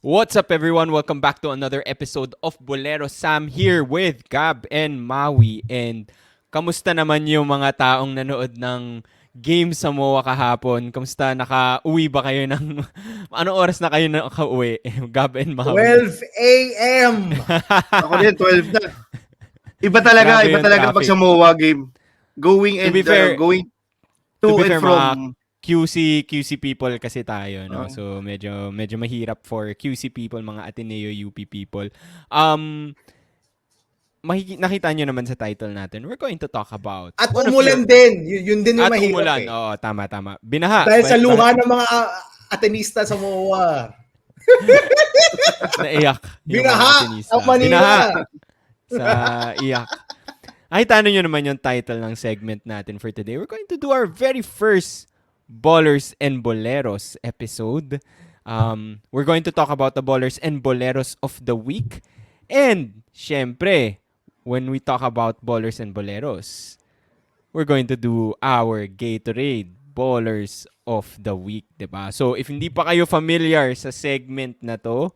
What's up, everyone? Welcome back to another episode of Bolero. Sam here with Gab and Maui. And kamusta naman yung mga taong nanood ng game sa MOA kahapon? Kamusta? Naka-uwi ba kayo ng... Anong oras na kayo naka-uwi? Gab and Maui. 12 a.m. Ako din, 12 na. Iba talaga, Grabe iba yung talaga pag traffic. sa MOA game. Going To and be fair, going to to be and fair, from. mga QC people kasi tayo, no? Ah. So medyo mahirap for QC people, mga Ateneo UP people. Nakita nyo naman sa title natin, we're going to talk about At one of umulan your... din. Yun din yung At mahirap umulan. eh. Oo, tama. Binaha. Dahil sa luha ng mga Atenista sa MOA. Naiyak yung mga Binaha Atenista. ang Manila. Binaha sa iyak. Nakita nyo naman yung title ng segment natin for today. We're going to do our very first Ballers and Boleros episode. We're going to talk about the Ballers and Boleros of the week. And, syempre, when we talk about Ballers and Boleros, we're going to do our Gatorade Ballers of the Week, diba? So, if hindi pa kayo familiar sa segment na to,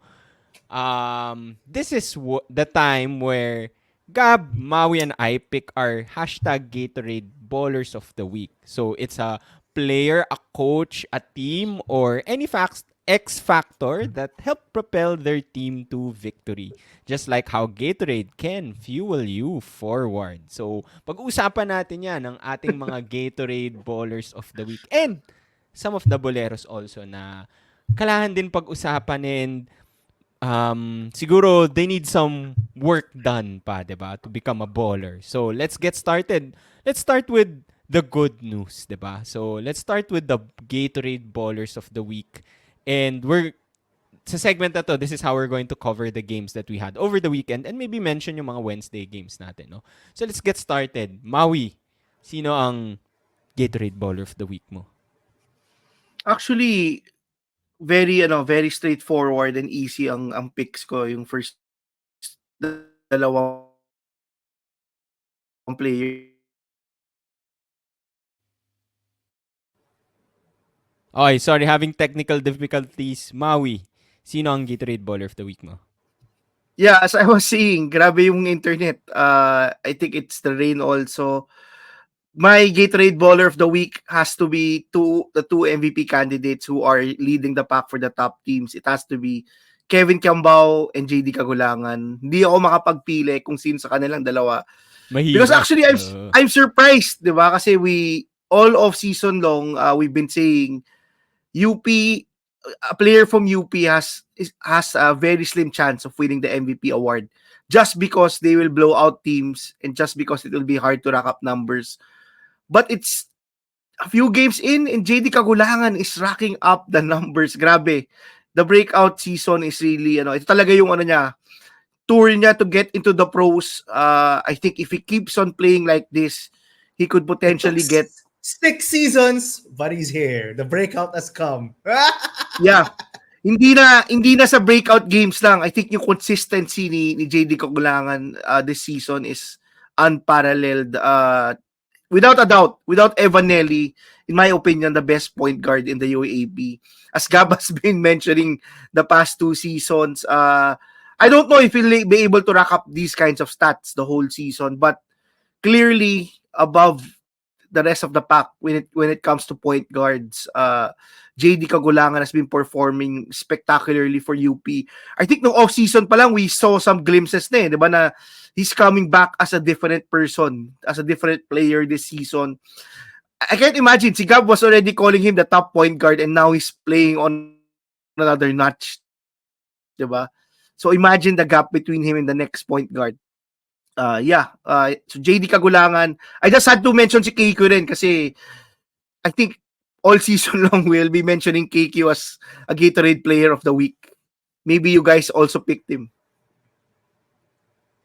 this is the time where Gab, Maui, and I pick our hashtag Gatorade Ballers of the Week. So, it's a player, a coach, a team, or any X factor that helped propel their team to victory. Just like how Gatorade can fuel you forward. So, pag-uusapan natin yan ng ating mga Gatorade Ballers of the Week. And some of the boleros also na kailangan din pag-usapan and siguro they need some work done pa, diba? To become a baller. So, let's get started. Let's start with the good news, diba? So, let's start with the Gatorade Ballers of the Week. And sa segment na to, this is how we're going to cover the games that we had over the weekend and maybe mention yung mga Wednesday games natin, no? So, let's get started. Maui, sino ang Gatorade Baller of the Week mo? Actually, very straightforward and easy ang picks ko, yung first dalawang player. Okay, sorry, having technical difficulties. Maui, sino ang Gatorade Baller of the Week mo? Yeah, as I was saying, grabe yung internet. I think it's the rain also. My Gatorade Baller of the Week has to be the two MVP candidates who are leading the pack for the top teams. It has to be Kevin Kiambao and JD Kagulangan. Hindi ako makapagpili kung sino sa kanilang dalawa. Mahirap. Because actually, I'm surprised, di ba? Kasi all of season long, we've been saying UP, a player from UP has a very slim chance of winning the MVP award just because they will blow out teams and just because it will be hard to rack up numbers. But it's a few games in and JD Kagulangan is racking up the numbers. Grabe. The breakout season is really, ito talaga yung niya, tour niya to get into the pros. I think if he keeps on playing like this, he could potentially get 6 seasons, but he's here. The breakout has come. Yeah. Hindi na sa breakout games lang. I think yung consistency ni JD Kagulangan this season is unparalleled. Without a doubt, without Evan Nelly, in my opinion, the best point guard in the UAAP. As Gab has been mentioning the past 2 seasons, I don't know if he'll be able to rack up these kinds of stats the whole season, but clearly above the rest of the pack when it comes to point guards. JD Kagulangan has been performing spectacularly for UP. I think no off-season pa lang, we saw some glimpses na di ba, na he's coming back as a different person, as a different player this season. I can't imagine, si Gab was already calling him the top point guard and now he's playing on another notch. Di ba? So imagine the gap between him and the next point guard. So JD Kagulangan, I just had to mention si KQ rin kasi I think all season long we'll be mentioning KQ as a Gatorade player of the week. Maybe you guys also picked him.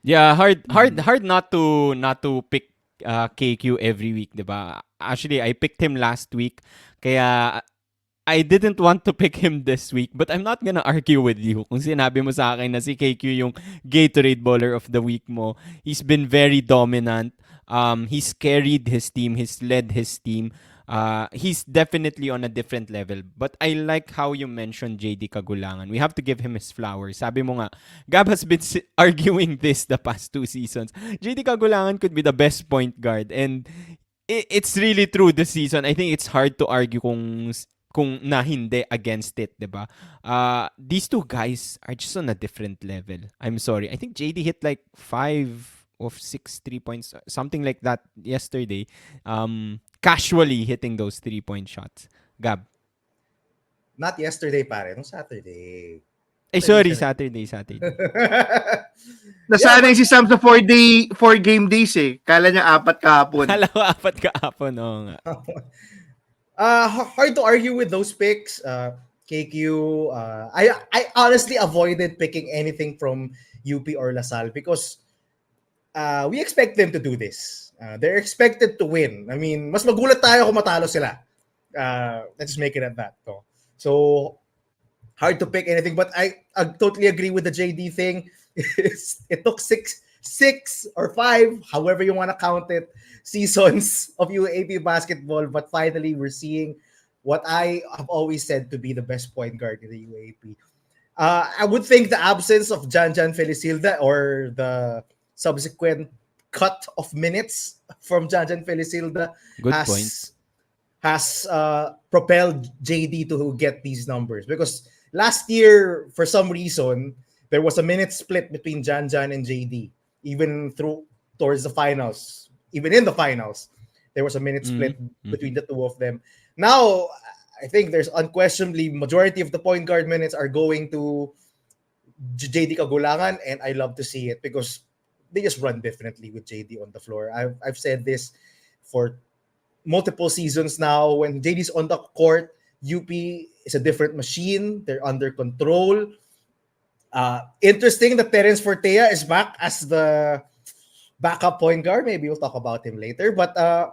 Yeah, hard not to pick KQ every week, 'di ba? Actually, I picked him last week kaya I didn't want to pick him this week, but I'm not gonna argue with you. Kung sinabi mo sa akin na si KQ yung Gatorade Baller of the Week mo, he's been very dominant. He's carried his team, he's led his team. He's definitely on a different level. But I like how you mentioned JD Kagulangan. We have to give him his flowers. Sabi mo nga, Gab has been arguing this the past 2 seasons. JD Kagulangan could be the best point guard. And it's really true this season. I think it's hard to argue kung na hindi against it, 'di ba? These two guys are just on a different level. I'm sorry. I think JD hit like 5 of 6 3 points, something like that yesterday. Casually hitting those 3-point shots. Gab. Not yesterday, pare. No, Saturday. Sorry, Saturday. Nasanay si Sam sa 4 game days eh. Kala niya 4 kahapon. Kala ko 4 kahapon. Oo nga. Hard to argue with those picks. KQ. I honestly avoided picking anything from UP or LaSalle because we expect them to do this. They're expected to win. I mean, mas magulat tayo kung matalo sila. Let's just make it at that. So hard to pick anything, but I totally agree with the JD thing. It took six or 5, however you want to count it, seasons of UAP basketball, but finally we're seeing what I have always said to be the best point guard in the UAP. I would think the absence of Janjan Felicilda or the subsequent cut of minutes from Janjan Felicilda has propelled JD to get these numbers, because last year, for some reason, there was a minute split between Janjan and JD, even towards the finals. Even in the finals, there was a minute split between the two of them. Now, I think there's unquestionably majority of the point guard minutes are going to JD Kagulangan, and I love to see it because they just run differently with JD on the floor. I've said this for multiple seasons now. When JD's on the court, UP is a different machine. They're under control. Interesting that Terence Fortea is back as the backup point guard. Maybe we'll talk about him later. But I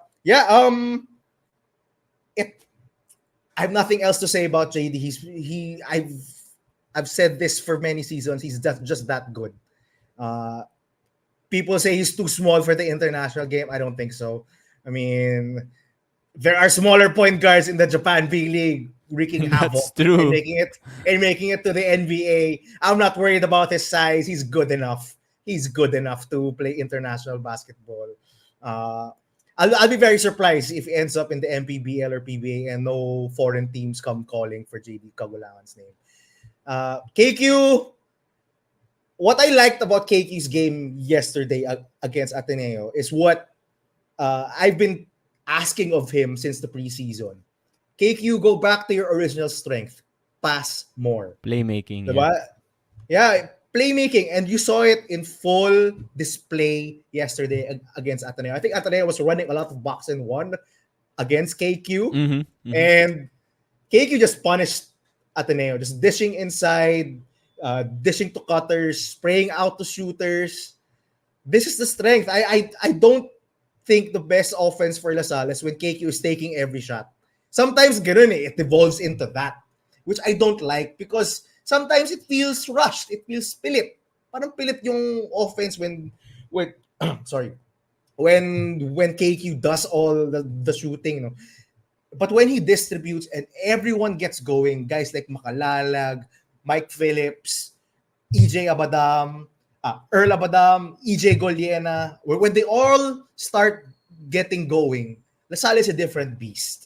have nothing else to say about JD. I've said this for many seasons. He's just that good. People say he's too small for the international game. I don't think so. I mean, there are smaller point guards in the Japan B League wreaking havoc. That's true. And making it to the NBA. I'm not worried about his size. He's good enough. He's good enough to play international basketball. I'll be very surprised if he ends up in the MPBL or PBA and no foreign teams come calling for JD Kagulangan's name. KQ, what I liked about KQ's game yesterday against Ateneo is what I've been asking of him since the preseason. KQ, go back to your original strength. Pass more. Playmaking. Yeah, playmaking. And you saw it in full display yesterday against Ateneo. I think Ateneo was running a lot of box and one against KQ. And KQ just punished Ateneo, just dishing inside, dishing to cutters, spraying out to shooters. This is the strength. I don't think the best offense for LaSalle is when KQ is taking every shot. Sometimes it evolves into that, which I don't like because sometimes it feels rushed. It feels pilit. Parang pilit yung offense when KQ does all the shooting. No? But when he distributes and everyone gets going, guys like Makalalag, Mike Phillips, EJ Abadam, Earl Abadam, EJ Goliena, when they all start getting going, LaSalle is a different beast.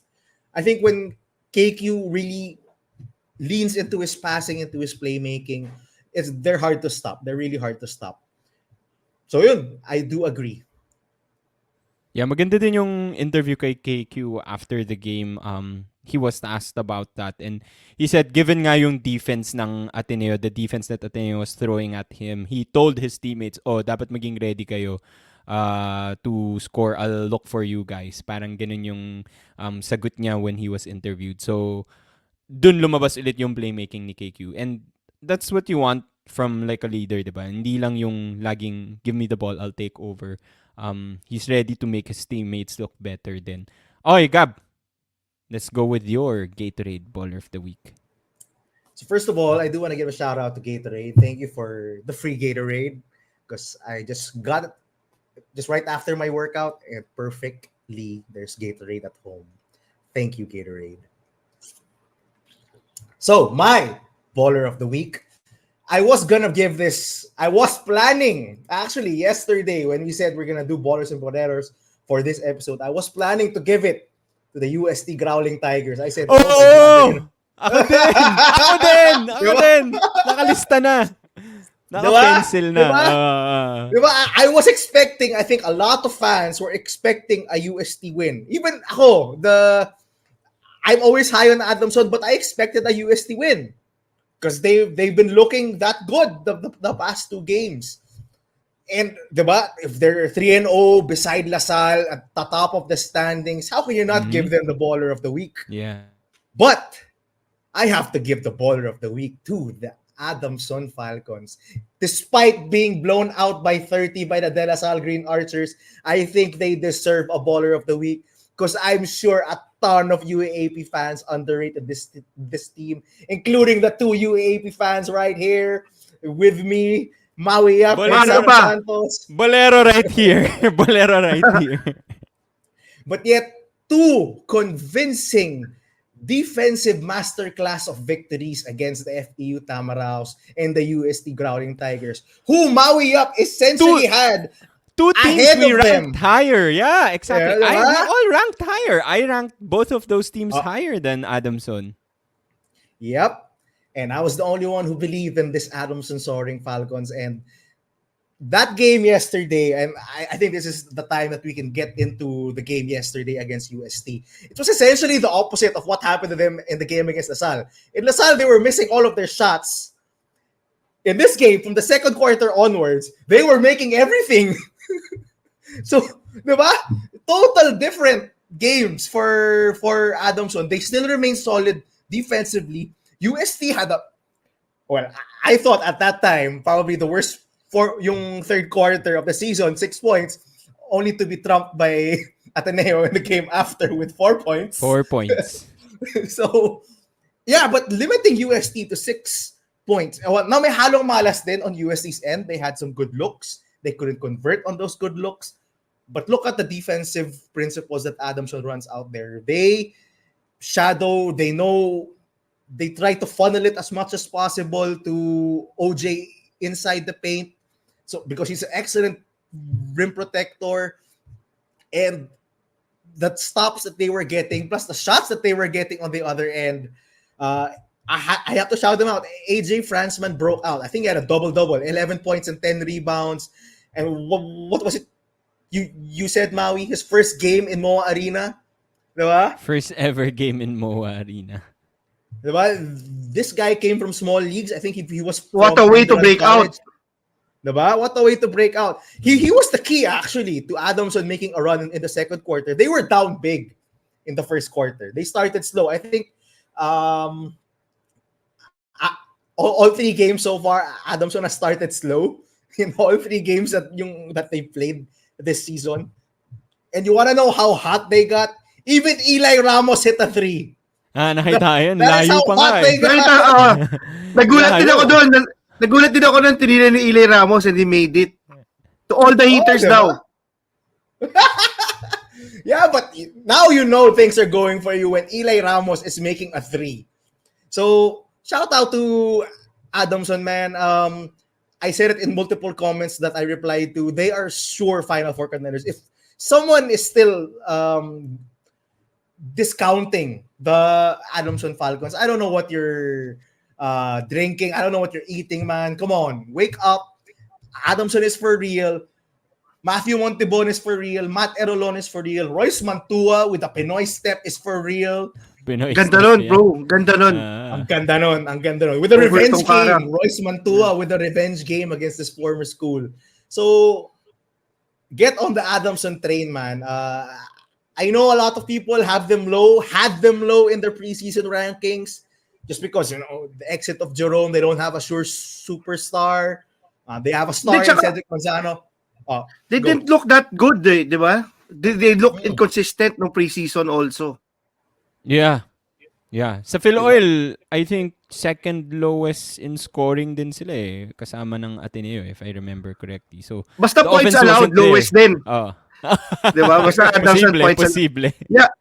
I think when KQ really leans into his passing, into his playmaking, they're hard to stop. They're really hard to stop. So yun, I do agree. Yeah, maganda din yung interview kay KQ after the game. He was asked about that and he said given nga yung defense ng Ateneo, the defense that Ateneo was throwing at him, he told his teammates, dapat maging ready kayo to score. I'll look for you guys. Parang ganun yung sagot niya when he was interviewed. So, dun lumabas ulit yung playmaking ni KQ. And that's what you want from like a leader, diba? Hindi lang yung laging give me the ball, I'll take over. He's ready to make his teammates look better then. Okay, Gab. Let's go with your Gatorade Baller of the Week. So first of all, I do want to give a shout out to Gatorade. Thank you for the free Gatorade because I just got it just right after my workout and perfectly there's Gatorade at home Thank you, Gatorade. So, my baller of the week. I was planning, actually, yesterday when we said we're gonna do ballers and boleros for this episode, I was planning to give it to the UST Growling Tigers. I said, Oh! my God, they're Ako din! Ako din! Ako Diba? din! Nakalista na. Naka-pencil na. Diba? Diba? I was expecting, I think a lot of fans were expecting a UST win. Even ako, I'm always high on Adamson, but I expected a UST win because they've been looking that good the past 2 games. And diba, if they're 3-0 beside LaSalle at the top of the standings, how can you not give them the baller of the week? Yeah. But I have to give the baller of the week to the Adamson Falcons. Despite being blown out by 30 by the De La Salle Green Archers, I think they deserve a baller of the week because I'm sure a ton of UAAP fans underrated this team, including the 2 UAAP fans right here with me, Maui Yap and Bolero Sam ba? Santos. Bolero right here. Bolero right here. But yet, 2 convincing defensive masterclass of victories against the FEU Tamaraos and the UST Growling Tigers, who Maui Up essentially had 2 teams ahead we of ranked them. higher. Yeah, exactly. Yeah, We diba? all ranked higher. I ranked both of those teams higher than Adamson. Yep. And I was the only one who believed in this Adamson soaring Falcons. And that game yesterday, and I think this is the time that we can get into the game yesterday against UST. It was essentially the opposite of what happened to them in the game against LaSalle. In LaSalle, they were missing all of their shots. In this game, from the second quarter onwards, they were making everything. So, diba? Total different games for Adamson. They still remain solid defensively. UST had I thought at that time, probably the worst for yung third quarter of the season, 6 points, only to be trumped by Ateneo in the game after with 4 points. 4 points. So, yeah, but limiting UST to 6 points. Now may halong malas din on UST's end. They had some good looks. They couldn't convert on those good looks. But look at the defensive principles that Adamson runs out there. They shadow, they know, they try to funnel it as much as possible to OJ inside the paint. So because he's an excellent rim protector, and the stops that they were getting, plus the shots that they were getting on the other end, I have to shout them out. AJ Franzman broke out. I think he had a double-double, 11 points and 10 rebounds. And what was it? You said, Maui, his first game in MOA Arena? Diba? First ever game in MOA Arena. Diba? This guy came from small leagues. I think he was What from a way to Indian break college. out. Diba? What a way to break out. He was the key, actually, to Adamson making a run in the second quarter. They were down big in the first quarter. They started slow. I think all 3 games so far, Adamson has started slow in all 3 games that they played this season. And you want to know how hot they got? Even Eli Ramos hit a 3. Nakita yun. That is Layo how pa hot nga they eh. got. Nagulat din ako doon. Nagulat din ako nung tinila ni Eli Ramos and he made it. To all the haters diba? now. Yeah, but now you know things are going for you when Eli Ramos is making a 3. So, shout out to Adamson, man. I said it in multiple comments that I replied to. They are sure Final Four contenders. If someone is still discounting the Adamson Falcons, I don't know what you're drinking. I don't know what you're eating, man. Come on, wake up. Adamson is for real. Matthew Montebon is for real. Matt Erolon is for real. Royce Mantua with a Pinoy step is for real. Pinoy Ganda stuff nun, yan. bro. Ganda nun. Ang ganda nun. Ang ganda nun. With the Over revenge Tongkara. game. Royce Mantua with the revenge game against his former school. So, get on the Adamson train, man. I know a lot of people had them low in their preseason rankings just because, the exit of Jerome, they don't have a sure superstar. They have a star in Cedric Manzano. They Go. didn't look that good, di ba? They look inconsistent no preseason also. Yeah. Yeah. Sa Philoil, I think second lowest in scoring din sila eh. Kasama ng Ateneo if I remember correctly. So, Basta the points offense allowed, wasn't there. lowest din. Oh. Di ba? Basta Adamson Posible, points. posible. Yeah.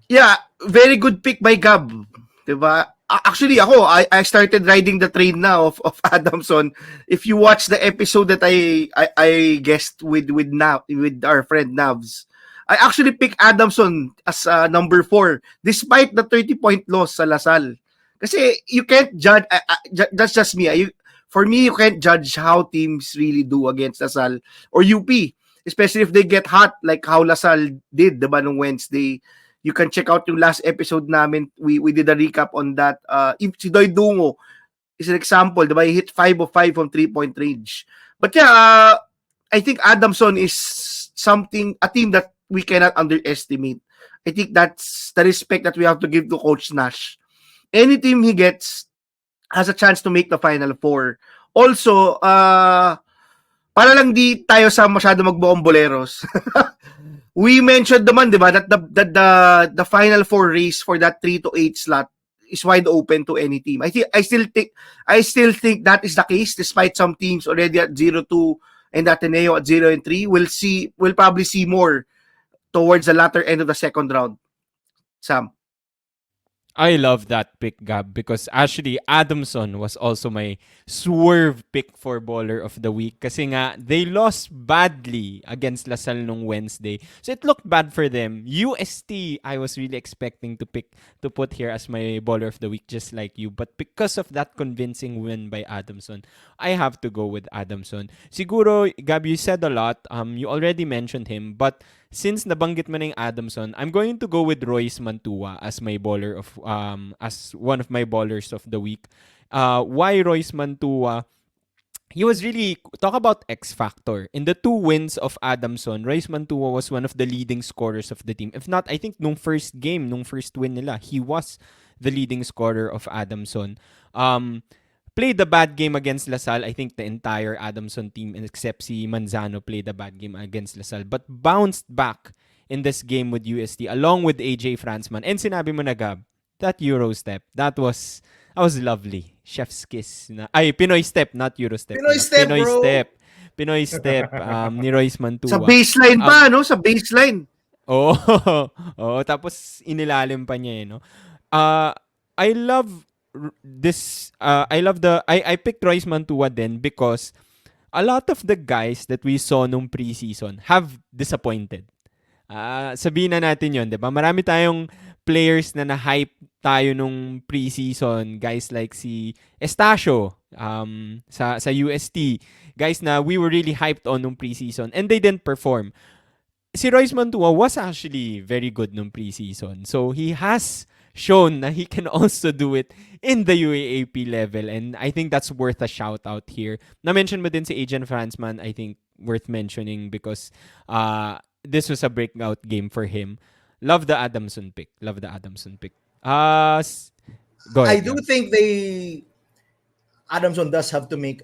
Yeah, very good pick by Gab. 'Di ba? Actually ako, I started riding the train now of Adamson. If you watch the episode that I guest with our friend Navs, I actually picked Adamson as number 4 despite the 30-point loss sa Lasal. Kasi you can't judge that's just me. For me, you can't judge how teams really do against Lasal or UP, especially if they get hot like how Lasal did, 'di ba, nung Wednesday. You can check out yung last episode namin. We did a recap on that. Si Doy Dungo is an example, diba? He hit 5 of 5 from 3-point range. But yeah, I think Adamson is a team that we cannot underestimate. I think that's the respect that we have to give to Coach Nash. Any team he gets has a chance to make the Final Four. Also, para lang di tayo sa masyado magbuong boleros. We mentioned naman, di ba, that the Final Four race for that 3 to 8 slot is wide open to any team. I still think that is the case despite some teams already at 0-2 and Ateneo at 0-3. We'll probably see more towards the latter end of the second round. Sam. I love that pick, Gab, because actually Adamson was also my swerve pick for baller of the week kasi nga they lost badly against Lasal nung Wednesday. So it looked bad for them. UST I was really expecting to put here as my baller of the week just like you, but because of that convincing win by Adamson, I have to go with Adamson. Siguro, Gab, you said a lot. You already mentioned him, but since nabanggit mo na yung Adamson, I'm going to go with Royce Mantua as my baller of as one of my ballers of the week. Why Royce Mantua? He was really, talk about X factor. In the 2 wins of Adamson, Royce Mantua was one of the leading scorers of the team. If not, I think nung first win nila, he was the leading scorer of Adamson. Played a bad game against Lasal. I think the entire Adamson team, except si Manzano, played a bad game against Lasal. But bounced back in this game with UST along with AJ Franzman. And sinabi mo na, Gab, that Euro step, that was lovely. Chef's kiss. Pinoy step, not Euro step. Pinoy step, Pinoy bro. step. Pinoy step ni Royce Mantua. Sa baseline pa, no? Sa baseline. Oo. Oh, tapos inilalim pa niya, no? I love I picked Royce Mantua then because a lot of the guys that we saw nung preseason have disappointed. Sabihin na natin yon, 'di ba? Marami tayong players na na-hype tayo nung preseason, guys like si Estacio sa UST, guys na we were really hyped on nung preseason and they didn't perform. Si Royce Mantua was actually very good nung preseason. So he has shown na he can also do it in the UAAP level, and I think that's worth a shout out here. Na-mention mo din si Agent Franzman, I think worth mentioning because this was a breakout game for him. Love the Adamson pick. Go ahead. I do think Adamson does have to make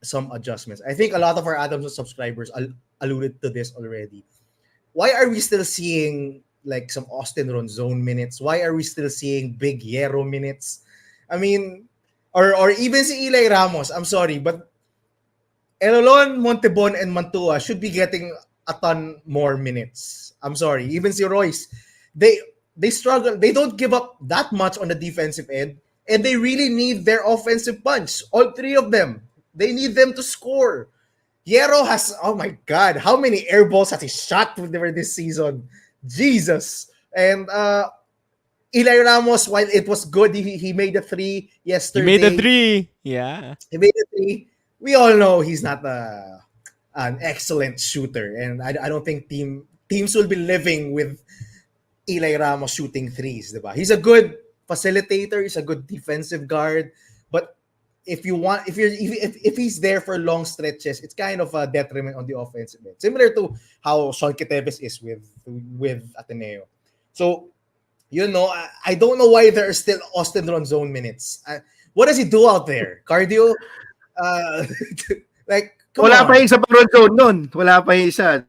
some adjustments. I think a lot of our Adamson subscribers alluded to this already. Why are we still seeing like some Austin Ronzone minutes? Why are we still seeing big Hierro minutes? I mean, or even si Eli Ramos. I'm sorry, but Elolon, Montebon, and Mantua should be getting a ton more minutes. I'm sorry. Even si Royce, they struggle. They don't give up that much on the defensive end, and they really need their offensive punch. All 3 of them. They need them to score. Hierro has, oh my God, how many air balls has he shot this season? Jesus. And Eli Ramos, while it was good, he made a 3 yesterday. He made a 3. Yeah. He made a 3. We all know he's not an excellent shooter. And I don't think teams will be living with Eli Ramos shooting 3s. Diba? He's a good facilitator. He's a good defensive guard. But if he's there for long stretches, it's kind of a detriment on the offensive end. Similar to how Sean Queteves is with Ateneo. So, I don't know why there are still Austin Ronzone minutes. What does he do out there? Cardio? Come Wala on. pa yung isa pa Ronzone nun. Wala pa yung isa.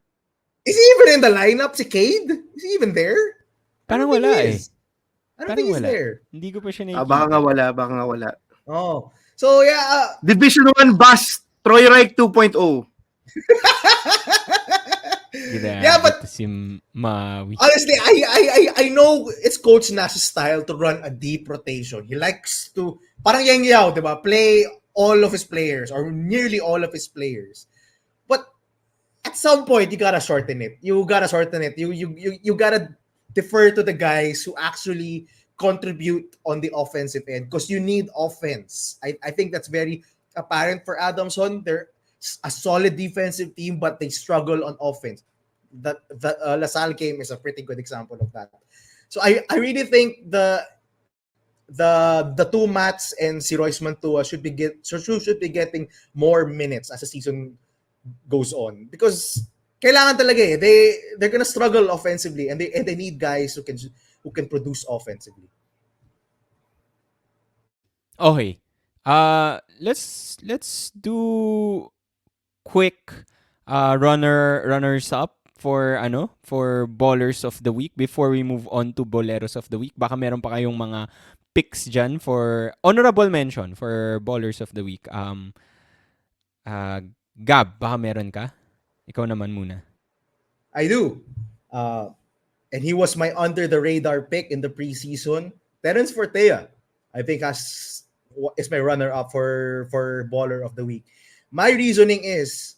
Is he even in the lineup? Si Cade? Is he even there? Parang wala eh. I don't think he's wala. there. Hindi ko pa siya nakikita. Baka nga wala. Oh. So, yeah. Division 1 Bus, Troy Reich 2.0. Yeah, Grabe but to si Maui. honestly, I know it's Coach Nash's style to run a deep rotation. He likes to, parang Yang Yao, di ba? Play all of his players or nearly all of his players. But at some point, you gotta shorten it. You gotta shorten it. You gotta defer to the guys who actually contribute on the offensive end because you need offense. I think that's very apparent for Adamson. They're a solid defensive team, but they struggle on offense. The LaSalle game is a pretty good example of that. So I really think the two Mats and si Royce Mantua should be getting more minutes as the season goes on because kailangan talaga eh. They're gonna struggle offensively and they need guys who can produce offensively. Okay. Let's do quick runners up for ballers of the week before we move on to boleros of the week. Baka meron pa kayong mga picks dyan for honorable mention for ballers of the week. Gab, baka meron ka? Ikaw naman muna. I do. And he was my under the radar pick in the preseason. Terence Fortea, I think is my runner up for baller of the week. My reasoning is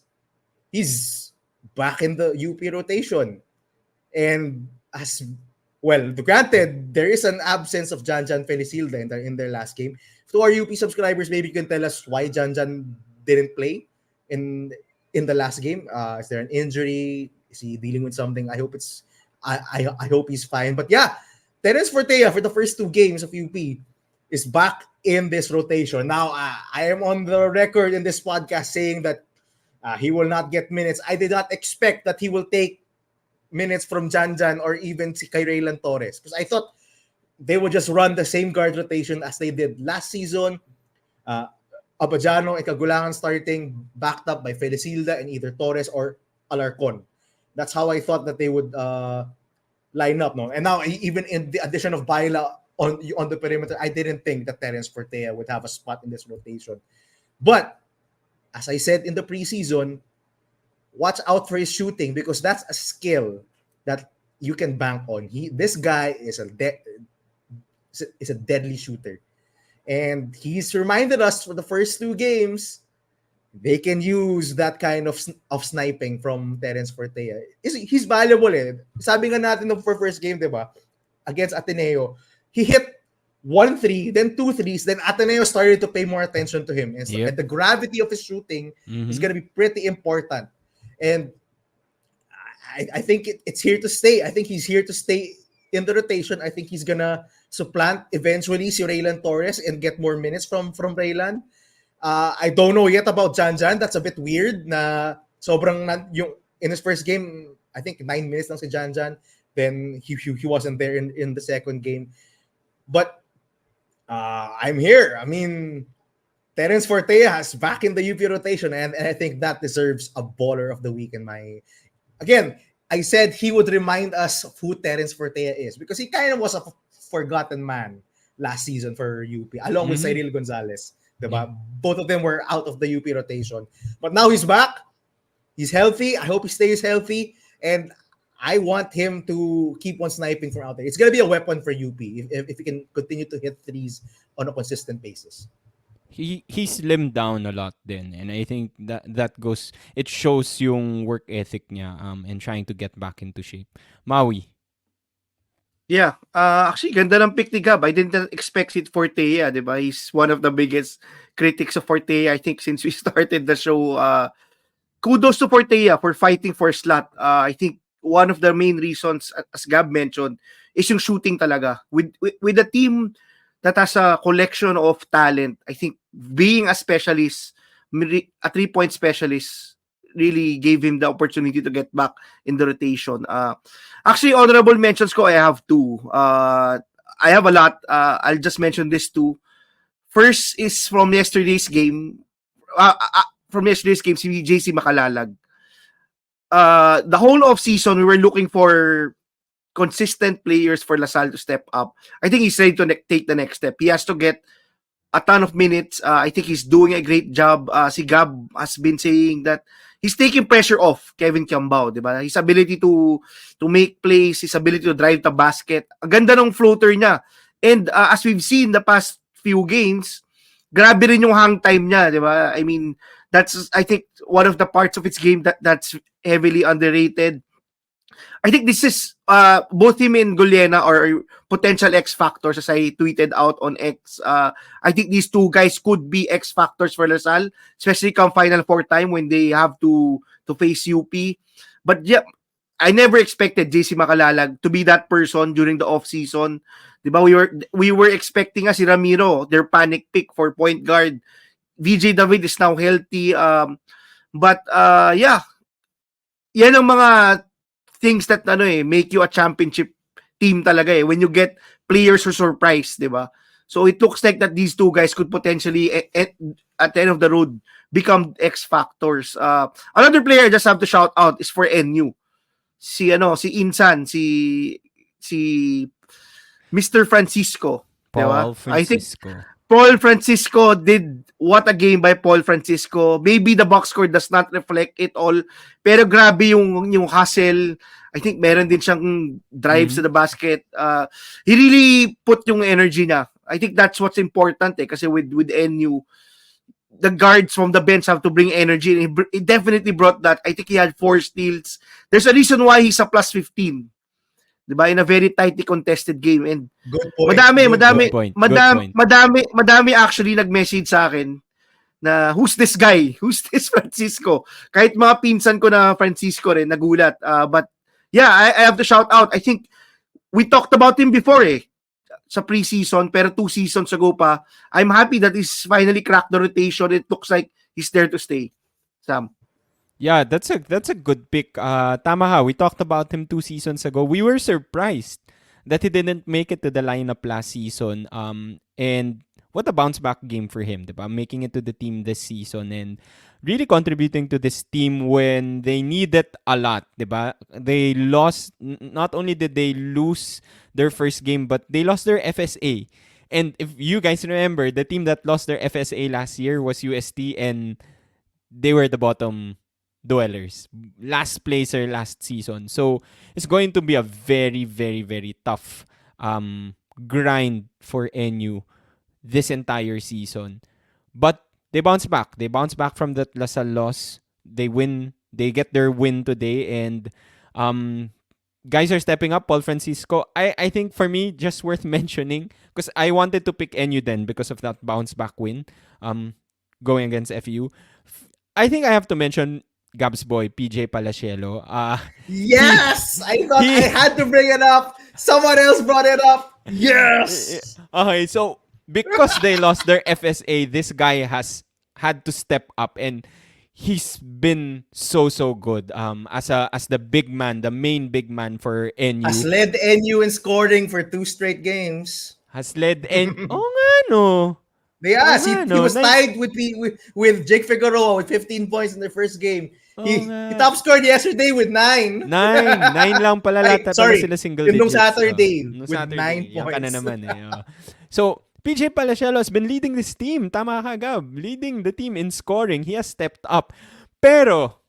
he's back in the UP rotation. And as well, granted, there is an absence of Janjan Felicilda in their last game. To our UP subscribers, maybe you can tell us why Janjan didn't play in the last game. Is there an injury? Is he dealing with something? I hope I hope he's fine. But yeah, Terence Fortea for the first two games of UP is back in this rotation. Now, I am on the record in this podcast saying that he will not get minutes. I did not expect that he will take minutes from Janjan or even si kay Raylan Torres because I thought they would just run the same guard rotation as they did last season. Abajano and Kagulangan starting, backed up by Felicilda and either Torres or Alarcon. That's how I thought that they would line up. No? And now, even in the addition of Baila on the perimeter, I didn't think that Terence Fortea would have a spot in this rotation. But, as I said in the preseason, watch out for his shooting because that's a skill that you can bank on. This guy is a deadly shooter. And he's reminded us for the first two games, they can use that kind of sniping from Terence Fortea. He's valuable eh. Sabi nga natin no, for first game, diba? Against Ateneo, he hit 1-3, then 2 threes, then Ateneo started to pay more attention to him. And, and the gravity of his shooting is going to be pretty important. And I think it's here to stay. I think he's here to stay in the rotation. I think he's going to supplant eventually si Raylan Torres and get more minutes from Raylan. I don't know yet about Janjan. That's a bit weird na sobrang yung in his first game, I think 9 minutes lang si Janjan. Then he wasn't there in the second game. But I'm here. I mean, Terence Fortea is back in the UP rotation, and I think that deserves a baller of the week in my... Again, I said he would remind us of who Terence Fortea is because he kind of was a forgotten man last season for UP, along with Cyril Gonzalez. Diba? Both of them were out of the UP rotation. But now he's back. He's healthy. I hope he stays healthy. And I want him to keep on sniping from out there. It's going to be a weapon for UP if he can continue to hit threes on a consistent basis. He slimmed down a lot then, and I think that goes, it shows yung work ethic niya and trying to get back into shape. Maui. Yeah, actually ganda ng pick ni Gab. I didn't expect it Fortea, di ba? He's one of the biggest critics of Fortea, I think, since we started the show. Kudos to Fortea for fighting for slot. I think one of the main reasons, as Gab mentioned, is yung shooting talaga. With a team that has a collection of talent, I think being a specialist, a 3-point specialist, really gave him the opportunity to get back in the rotation. Actually, honorable mentions ko, I have two. I have a lot. I'll just mention this two. First is from yesterday's game. Si JC Makalalag. The whole of season, we were looking for consistent players for LaSalle to step up. I think he's ready to take the next step. He has to get a ton of minutes. I think he's doing a great job. Si Gab has been saying that he's taking pressure off Kevin Kiambao, di ba? His ability to make plays, his ability to drive the basket. Ang ganda ng floater niya. And as we've seen the past few games, grabe rin yung hang time niya, di ba? I mean, that's, I think, one of the parts of its game that's heavily underrated. I think this is both him and Guliena are potential X factors, as I tweeted out on X. I think these two guys could be X factors for Lasal, especially come Final Four time when they have to face UP. But yeah, I never expected JC Macalalag to be that person during the off season. Diba, we were expecting si Ramiro, their panic pick for point guard. VJ David is now healthy. But yeah, yan ang mga things that make you a championship team talaga when you get players who surprise, di ba? So it looks like that these two guys could potentially at the end of the road become X factors. Another player I just have to shout out is for NU. Si Insan, si Mr. Francisco, di ba? I think Paul Francisco did what a game by Paul Francisco. Maybe the box score does not reflect it all, pero grabe yung hustle. I think meron din siyang drives to the basket. He really put yung energy niya. I think that's what's important kasi with NU, the guards from the bench have to bring energy. And he definitely brought that. I think he had 4 steals. There's a reason why he's a plus 15. Diba? In a very tightly contested game. And good point. Madami actually nag-message sa akin na who's this guy? Who's this Francisco? Kahit mga pinsan ko na Francisco rin nagulat. But yeah, I have to shout out. I think we talked about him before sa preseason, pero 2 seasons ago pa. I'm happy that he's finally cracked the rotation. It looks like he's there to stay. Sam. Yeah, that's a good pick. Tama ha, we talked about him 2 seasons ago. We were surprised that he didn't make it to the lineup last season. And what a bounce back game for him, diba? Making it to the team this season and really contributing to this team when they need it a lot, diba? They lost, not only did they lose their first game, but they lost their FSA. And if you guys remember, the team that lost their FSA last year was UST, and they were the bottom dwellers, last placer last season. So it's going to be a very, very, very tough grind for NU this entire season. But they bounce back. They bounce back from that LaSalle loss. They win. They get their win today, and guys are stepping up. Paul Francisco, I think for me, just worth mentioning, because I wanted to pick NU then because of that bounce back win going against FU. I think I have to mention Gab's boy, PJ Palacielo. Yes! I thought I had to bring it up. Someone else brought it up. Yes! Okay, so because they lost their FSA, this guy has had to step up, and he's been so good as the big man, the main big man for NU. Has led NU in scoring for 2 straight games. Has led NU. Oh nga no. Yes, he was tied with Jake Figueroa with 15 points in the first game. He top scored yesterday with 9. 9 lang pala lahat. Sorry, sila single digits. Nung Saturday with Saturday, 9 points. Yan ka na naman So, PJ Palacielo has been leading this team. Tama ka, Gab. Leading the team in scoring. He has stepped up. Pero,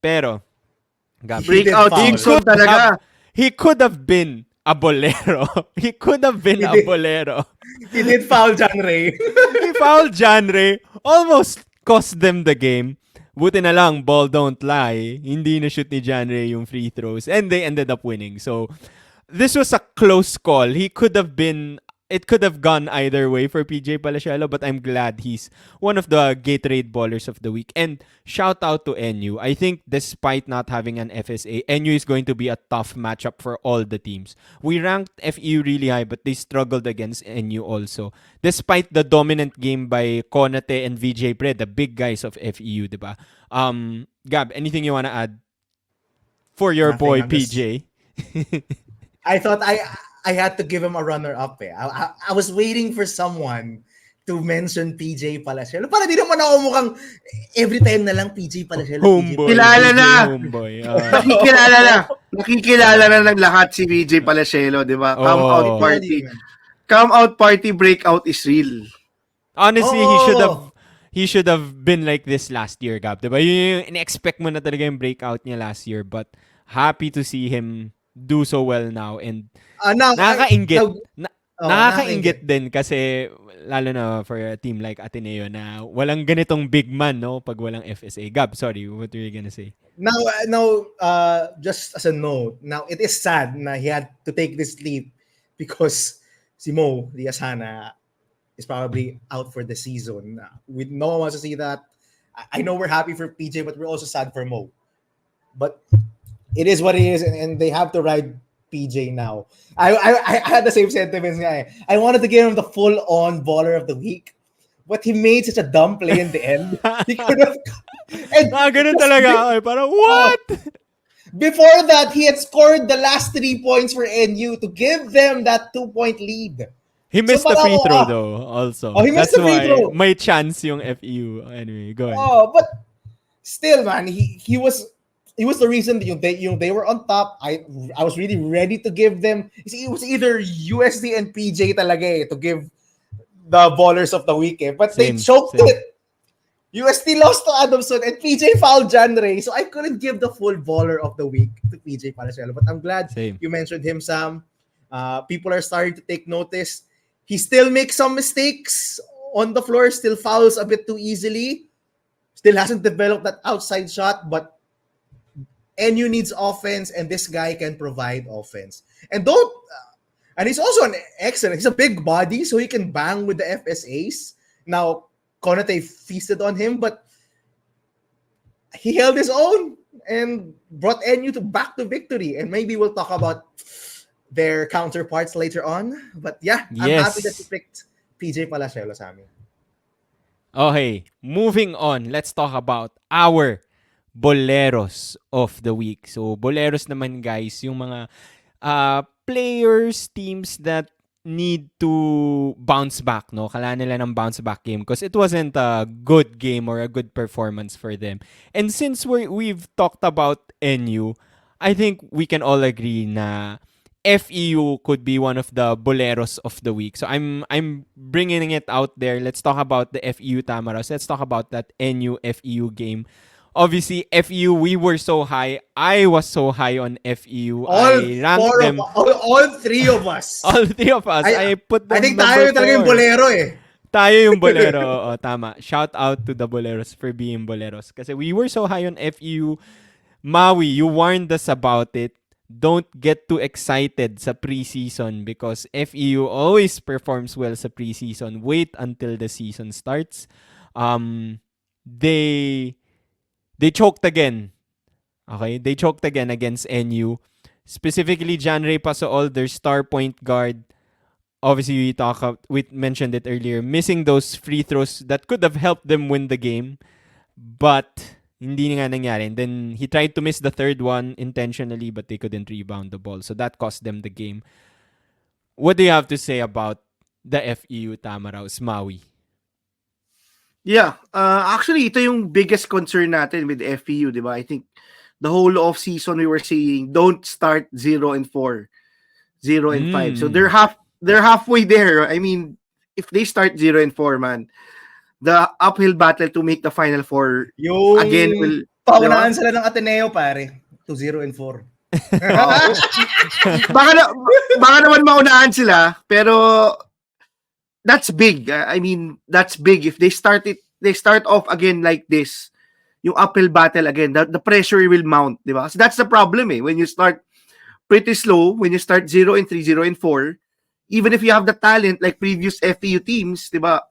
Gab, breakout Dixon talaga. He could have been a bolero. He could have been a bolero. He did foul John Ray. He fouled John Ray. Almost cost them the game. Buti na lang, ball don't lie. Hindi na shoot ni John Ray yung free throws. And they ended up winning. So, this was a close call. It could have gone either way for PJ Palacielo, but I'm glad he's one of the Gatorade Ballers of the week. And shout out to NU. I think despite not having an FSA, NU is going to be a tough matchup for all the teams. We ranked FEU really high, but they struggled against NU also. Despite the dominant game by Konate and VJ Pre, the big guys of FEU, diba? Gab, anything you want to add for your boy PJ? I thought I had to give him a runner-up I was waiting for someone to mention PJ Palacielo. Para di naman ako mukhang every time na lang PJ Palacielo. Homeboy. Kilala na. Homeboy. Nakikilala na ng lahat si PJ Palacielo, di ba? Come out party breakout is real. Honestly, he should have been like this last year, Gab. Diba? Yung in-expect mo na talaga yung breakout niya last year. But happy to see him do so well now. And Now, nakakaingit. nakakaingit. Nakakaingit din kasi lalo na for a team like Ateneo na walang ganitong big man, no? Pag walang FSA. Gab, sorry. What were you gonna say? Now, just as a note, now it is sad na he had to take this leap because si Mo Diazana is probably out for the season. No one wants to see that. I know we're happy for PJ, but we're also sad for Mo. But it is what it is, and they have to ride PJ now. I had the same sentiments. I wanted to give him the full-on baller of the week, but he made such a dumb play in the end. He could have. And Ganun talaga ako. Parang, what? Before that, he had scored the last 3 points for NU to give them that 2-point lead. He missed the parang, free throw though, also. Oh, he missed That's the free why throw. may chance yung FEU. Anyway, go ahead. Oh, but still, man, he was the reason that they were on top. I was really ready to give them. It was either USD and PJ talaga to give the ballers of the weekend, but they choked it. USD lost to Adamson and PJ fouled John Ray, so I couldn't give the full baller of the week to PJ Palacelo. But I'm glad you mentioned him, Sam. People are starting to take notice. He still makes some mistakes on the floor, still fouls a bit too easily, still hasn't developed that outside shot, but NU needs offense, and this guy can provide offense. And he's also an excellent. He's a big body, so he can bang with the FSAs. Now, Konate feasted on him, but he held his own and brought NU back to victory. And maybe we'll talk about their counterparts later on. But yeah, I'm happy that you picked PJ Palacelo sa amin. Okay, moving on. Let's talk about our Boleros of the week. So, Boleros naman guys, yung mga players, teams that need to bounce back, no? Kailangan nila ng bounce back game because it wasn't a good game or a good performance for them. And since we've talked about NU, I think we can all agree na FEU could be one of the Boleros of the week. So I'm bringing it out there. Let's talk about the FEU Tamaros. Let's talk about that NU FEU game. Obviously, FEU, we were so high. I was so high on FEU. All three of us. All three of us. I put them I think tayo talaga yung bolero eh. Tayo yung bolero. Oo, tama. Shout out to the Boleros for being Boleros. Kasi we were so high on FEU. Maui, you warned us about it. Don't get too excited sa preseason because FEU always performs well sa preseason. Wait until the season starts. They choked again. Okay? They choked again against NU. Specifically, John Ray Pasool, their star point guard. Obviously, we mentioned it earlier. Missing those free throws that could have helped them win the game. But hindi nga nangyari. And then, he tried to miss the third one intentionally, but they couldn't rebound the ball. So, that cost them the game. What do you have to say about the FEU Tamaraos, Maui? Yeah, actually, ito yung biggest concern natin with FEU, di ba? I think the whole off-season we were saying, don't start 0-4, 0-5. So they're halfway there. I mean, if they start 0-4, man, the uphill battle to make the Final Four again will... Paunahan sila ng Ateneo, pare. 2-0-4. baka naman maunahan sila, pero that's big. I mean, that's big. If they start off again like this, yung uphill battle again, the pressure will mount, di ba? So that's the problem eh. When you start pretty slow, when you start 0-3, 0-4, even if you have the talent like previous FEU teams, di ba?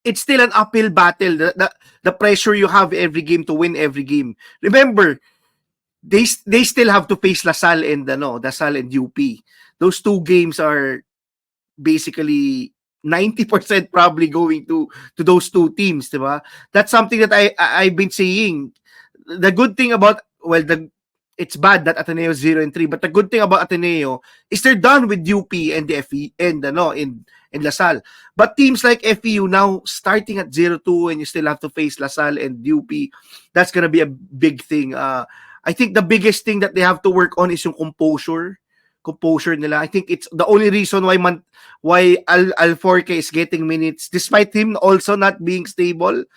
It's still an uphill battle. The pressure you have every game to win every game. Remember, they still have to face LaSalle and LaSalle and UP. Those two games are basically 90% probably going to those two teams, diba? That's something that I've been saying. The good thing about it's bad that Ateneo is 0-3, but the good thing about Ateneo is they're done with UP and the FE and in LaSalle. But teams like FEU now starting at 0-2 and you still have to face LaSalle and UP, that's gonna be a big thing. I think the biggest thing that they have to work on is yung composure composure nila. I think it's the only reason why Alforque is getting minutes despite him also not being stable.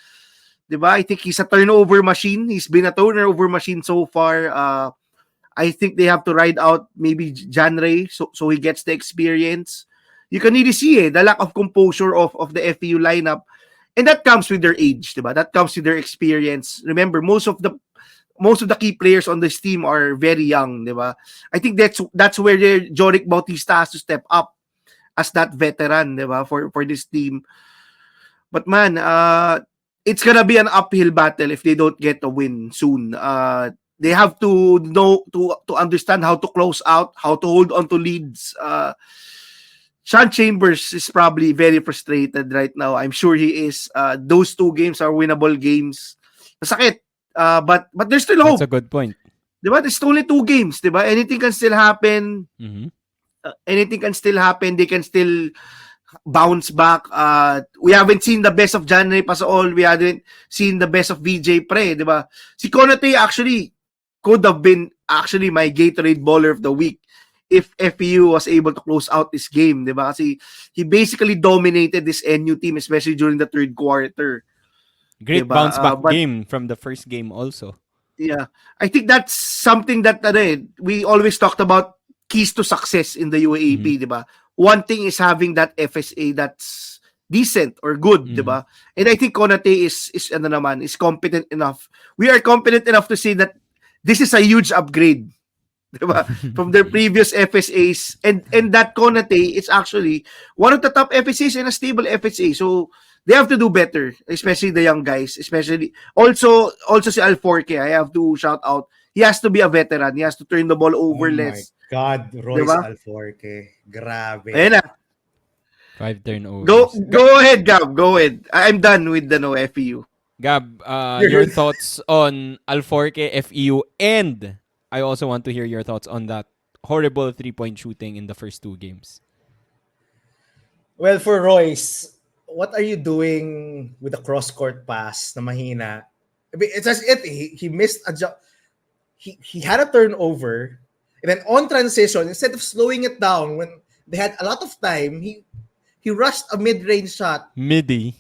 Diba? I think he's a turnover machine. He's been a turnover machine so far. I think they have to ride out maybe Janray so he gets the experience. You can really see the lack of composure of the FEU lineup. And that comes with their age, diba? That comes with their experience. Remember, most of the key players on this team are very young, diba? I think that's where Joric Bautista has to step up as that veteran, diba? For this team. But man, it's gonna be an uphill battle if they don't get a win soon. They have to know to understand how to close out, how to hold on to leads. Sean Chambers is probably very frustrated right now. I'm sure he is. Those 2 games are winnable games. Masakit. But there's still hope. That's a good point. Diba? There's only 2 games, diba? Anything can still happen. Anything can still happen. They can still bounce back. We haven't seen the best of Janray Pasaol. We haven't seen the best of VJ Pre, diba? Si Konate actually could have been actually my Gatorade Baller of the Week if FEU was able to close out this game, diba? Kasi he basically dominated this NU team, especially during the third quarter. Great diba? bounce back game from the first game also. Yeah. I think that's something that we always talked about, keys to success in the UAAP, diba? One thing is having that FSA that's decent or good, diba? And I think Konate is competent enough. We are competent enough to say that this is a huge upgrade, diba? From their previous FSAs, and that Konate is actually one of the top FSAs and a stable FSA. So they have to do better, especially the young guys, especially also si Alforque. I have to shout out. He has to be a veteran. He has to turn the ball over less. My God, Royce Diba? Alforque. Grabe. Ayan na. 5 turnovers. Go ahead, Gab. Go ahead. I'm done with the FEU. Gab, your thoughts on Alforque, FEU, and I also want to hear your thoughts on that horrible 3-point shooting in the first 2 games. Well, for Royce, what are you doing with the cross-court pass na mahina? I mean, it's as if he missed a job. He had a turnover, and then on transition, instead of slowing it down when they had a lot of time, he rushed a mid-range shot. Midi.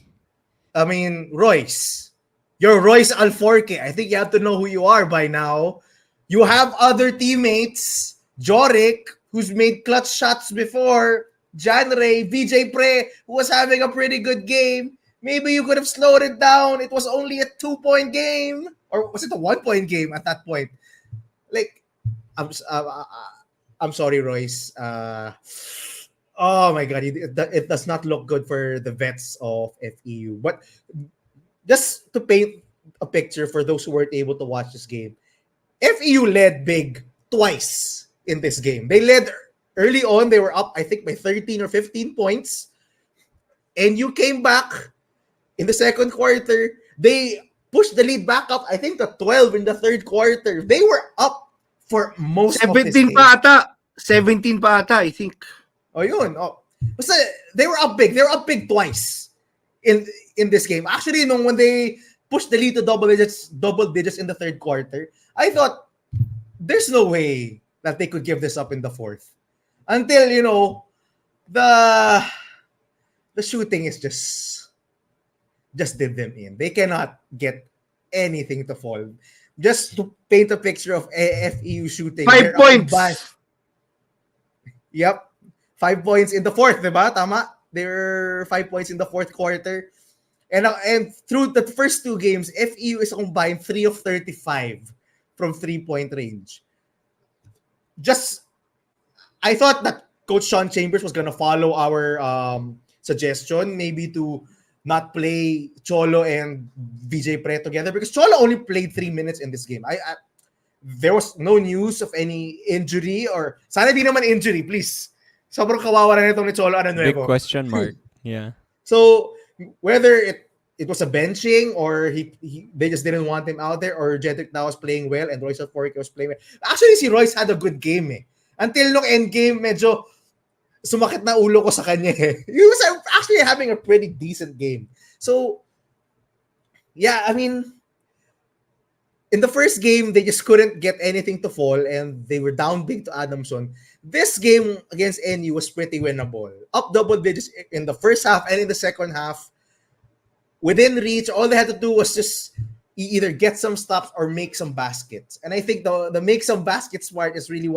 I mean, Royce, you're Royce Alforque. I think you have to know who you are by now. You have other teammates, Joric, who's made clutch shots before, Janray, VJ Pre, who was having a pretty good game. Maybe you could have slowed it down. It was only a 2-point game. Or was it a 1-point game at that point? Like, I'm sorry, Royce. Oh my God, it does not look good for the vets of FEU. But just to paint a picture for those who weren't able to watch this game, FEU led big twice in this game. They led early on. They were up, I think, by 13 or 15 points. And you came back in the second quarter. They pushed the lead back up, I think, to 12 in the third quarter. They were up for most of this game. 17 pa ata, I think. Oh, yun. Oh. Basta, they were up big. They were up big twice in this game. Actually, when they pushed the lead to double digits in the third quarter, I thought there's no way that they could give this up in the fourth. Until, the shooting is just did them in. They cannot get anything to fall. Just to paint a picture of FEU shooting. 5 points. Yep. 5 points in the fourth, diba? Tama? There were 5 points in the fourth quarter. And through the first 2 games, FEU is a combined 3 of 35 from 3-point range. I thought that Coach Sean Chambers was going to follow our suggestion, maybe to not play Cholo and VJ Pre together, because Cholo only played 3 minutes in this game. There was no news of any injury, or sana di naman injury, please. Sobrang kawawa na nitong ni Cholo Big question mark. Yeah. So whether it was a benching or they just didn't want him out there, or Jedrick now was playing well and Royce Alforque was playing well. Actually, si Royce had a good game eh. Until nung end game, medyo sumakit na ulo ko sa kanya eh. He was actually having a pretty decent game. So, yeah, I mean, in the first game, they just couldn't get anything to fall and they were down big to Adamson. This game against NU was pretty winnable. Up double digits in the first half and in the second half. Within reach, all they had to do was just either get some stops or make some baskets. And I think the make some baskets part is really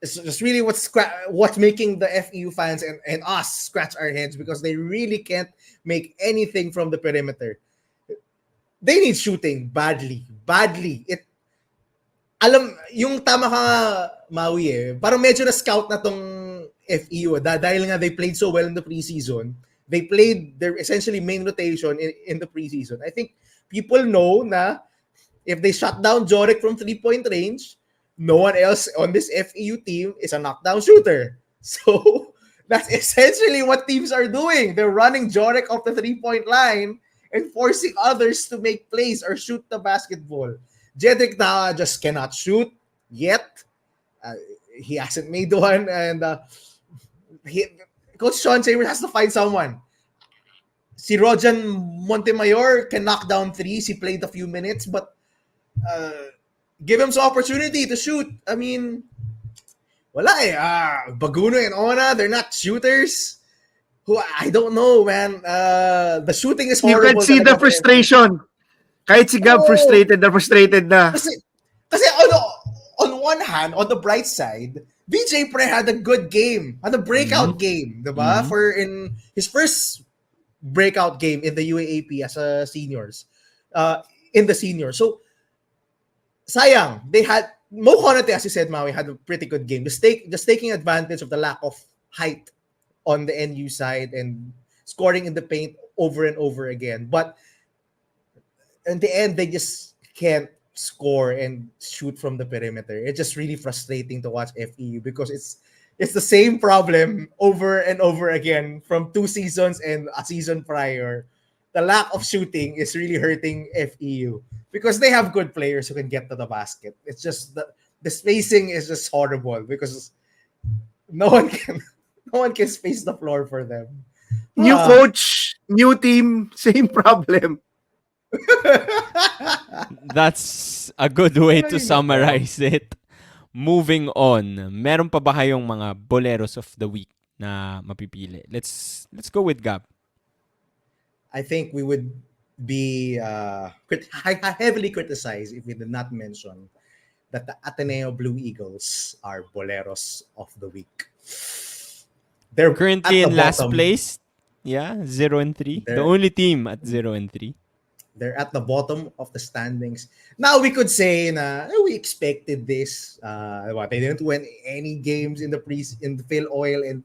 it's just really what's making the FEU fans and us scratch our heads because they really can't make anything from the perimeter. They need shooting badly. Yung tama ka Maui parang medyo na-scout na tong FEU dahil nga they played so well in the preseason. They played their essentially main rotation in the preseason. I think people know na if they shut down Joric from 3-point range, no one else on this FEU team is a knockdown shooter. So that's essentially what teams are doing. They're running Joric off the 3-point line and forcing others to make plays or shoot the basketball. Jedrick Dawa just cannot shoot yet. He hasn't made one, and Coach Sean Chambers has to find someone. Si Rojan Montemayor can knock down threes. He played a few minutes, but give him some opportunity to shoot. I mean, wala Baguno and Ona, they're not shooters. Who I don't know, man. The shooting is horrible. You can see the frustration. Kahit si Gab frustrated na. Kasi on one hand, on the bright side, VJ Pre had a good game. Had a breakout game, diba? For in his first breakout game in the UAAP as a seniors. In the seniors. So, sayang. They had, Mo Konate, as you said, Maui, had a pretty good game. Just taking advantage of the lack of height on the NU side and scoring in the paint over and over again. But in the end, they just can't score and shoot from the perimeter. It's just really frustrating to watch FEU because it's the same problem over and over again from 2 seasons and a season prior. The lack of shooting is really hurting FEU because they have good players who can get to the basket. It's just the spacing is just horrible because no one can space the floor for them. New coach, new team, same problem. That's a good way to summarize it. Moving on, meron pa ba kayong mga boleros of the week na mapipili? Let's go with Gab. I think we would be heavily criticized if we did not mention that the Ateneo Blue Eagles are boleros of the week. They're Currently at in the last bottom. place. Yeah, 0-3. The They're- only team at 0-3. They're at the bottom of the standings. Now we could say na we expected this. They didn't win any games in the Phil Oil and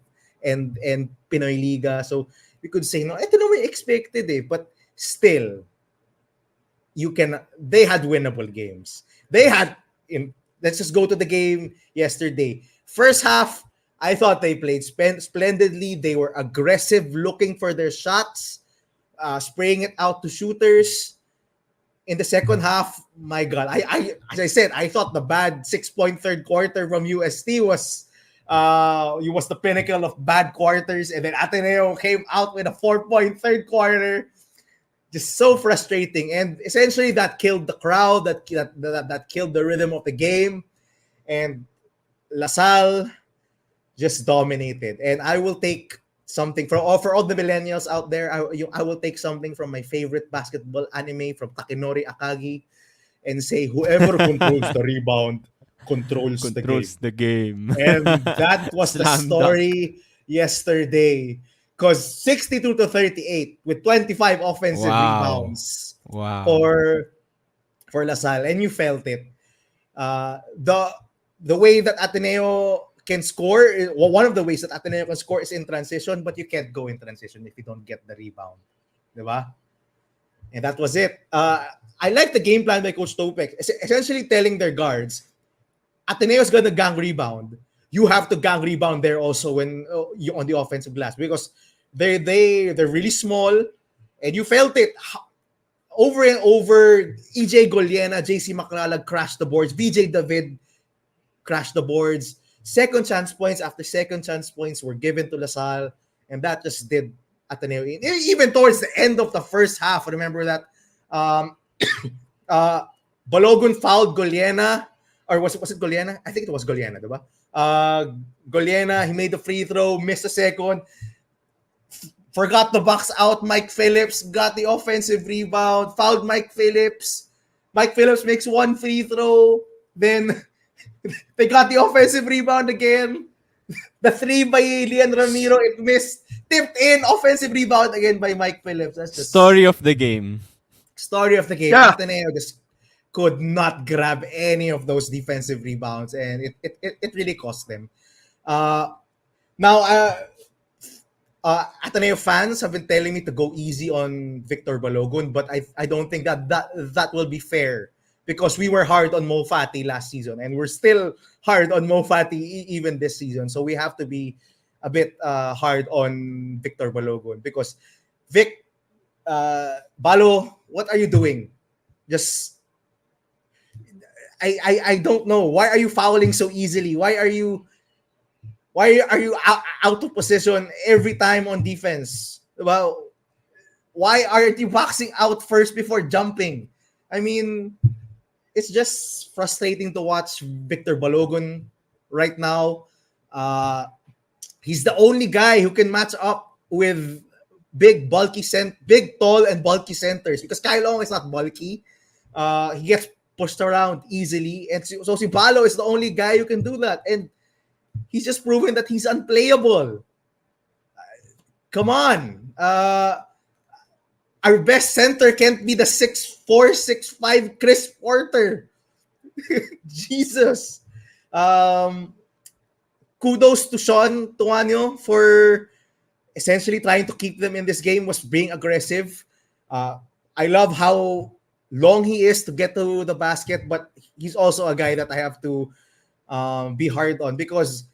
Pinoy Liga. So we could say no, ito na we expected but still they had winnable games. Let's just go to the game yesterday. First half, I thought they played splendidly. They were aggressive, looking for their shots. Spraying it out to shooters. In the second half, my God, as I said, I thought the bad 6-point third quarter from UST was the pinnacle of bad quarters, and then Ateneo came out with a 4-point third quarter, just so frustrating, and essentially that killed the crowd, that killed the rhythm of the game, and LaSalle just dominated, and I will take something for all the millennials out there. I will take something from my favorite basketball anime from Takenori Akagi and say whoever controls the rebound controls the game. And that was the Slam story yesterday. Because 62-38 with 25 offensive rebounds for LaSalle, and you felt it. The way that Ateneo can score, one of the ways that Ateneo can score is in transition, but you can't go in transition if you don't get the rebound. Diba? And that was it. I like the game plan by Coach Topek. Essentially telling their guards, Ateneo's gonna gang rebound. You have to gang rebound there also when you on the offensive glass because they're really small, and you felt it over and over. EJ Goliena, JC Maclalag crashed the boards. VJ David crashed the boards. Second chance points after second chance points were given to LaSalle, and that just did Ateneo in. Even towards the end of the first half, remember that Balogun fouled Goliena, or was it Goliena? I think it was Goliena, diba? Goliena, he made the free throw, missed a second, forgot the box out. Mike Phillips got the offensive rebound, fouled Mike Phillips. Mike Phillips makes one free throw, then they got the offensive rebound again. The three by Lian Ramiro, it missed, tipped in, offensive rebound again by Mike Phillips. That's just Story of the game. story of the game. Yeah. Ateneo just could not grab any of those defensive rebounds, and it really cost them. Now, Ateneo fans have been telling me to go easy on Victor Balogun, but I don't think that will be fair, because we were hard on Mo Fati last season, and we're still hard on Mo Fati even this season. So we have to be a bit hard on Victor Balogun, because Vic, Balo, what are you doing? Just I don't know. Why are you fouling so easily? Why are you out of position every time on defense? Well, why aren't you boxing out first before jumping? I mean, it's just frustrating to watch Victor Balogun right now. He's the only guy who can match up with big, tall and bulky centers, because Kyle Long is not bulky. He gets pushed around easily, and so si Balo is the only guy who can do that, and he's just proven that he's unplayable. Come on. Our best center can't be the 6'4", 6'5" Chris Porter. Jesus. Kudos to Sean Tuanyo for essentially trying to keep them in this game, was being aggressive. I love how long he is to get to the basket, but he's also a guy that I have to be hard on, because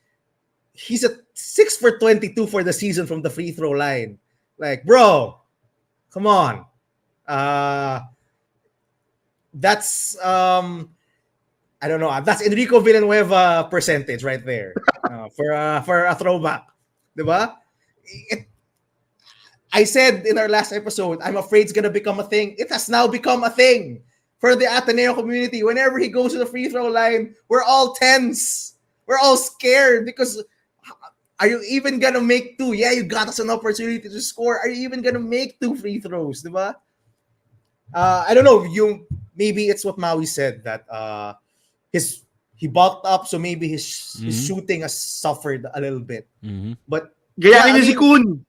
he's at 6 for 22 for the season from the free throw line. Like, bro, come on. That's I don't know. That's Enrico Villanueva percentage right there for a throwback, diba? I said in our last episode, I'm afraid it's gonna become a thing. It has now become a thing for the Ateneo community. Whenever he goes to the free throw line, we're all tense. We're all scared, because are you even gonna make two? Yeah, you got us an opportunity to score. Are you even gonna make two free throws, diba? I don't know. Maybe it's what Maui said, that he bulked up, so maybe his shooting has suffered a little bit. Mm-hmm. But Gayahin niya si Kun.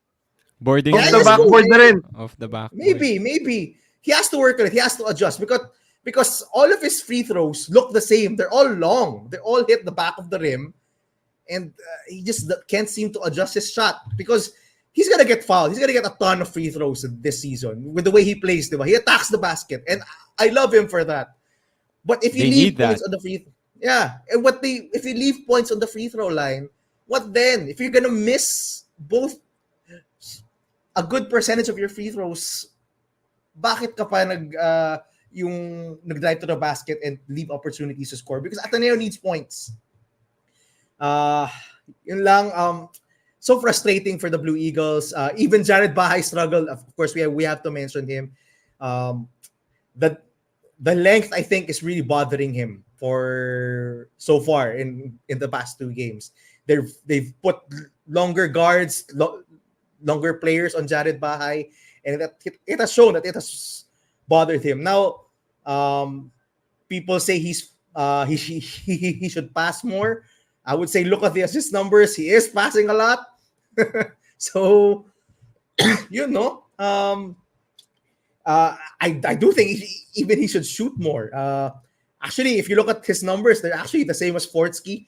Boarding Off Yeah, the yes, backboard na rin. off the back. maybe he has to work on it. He has to adjust, because all of his free throws look the same. They're all long. They all hit the back of the rim, and he just can't seem to adjust his shot, because he's gonna get fouled. He's gonna get a ton of free throws this season with the way he plays. Diba? He attacks the basket, and I love him for that. But if you They leave need that. points on the if you leave points on the free throw line, what then? If you're gonna miss both a good percentage of your free throws, bakit ka pa nag-drive to the basket and leave opportunities to score? Because Ateneo needs points. Yun lang. So frustrating for the Blue Eagles. Even Jared Bahay struggled. Of course, we have to mention him. The length, I think, is really bothering him for so far in the past two games. They've put longer guards, longer players on Jared Bahay, and it has shown that it has bothered him. Now, people say he should pass more. I would say look at the assist numbers. He is passing a lot. So, I do think even he should shoot more. Actually, if you look at his numbers, they're actually the same as Fortsky.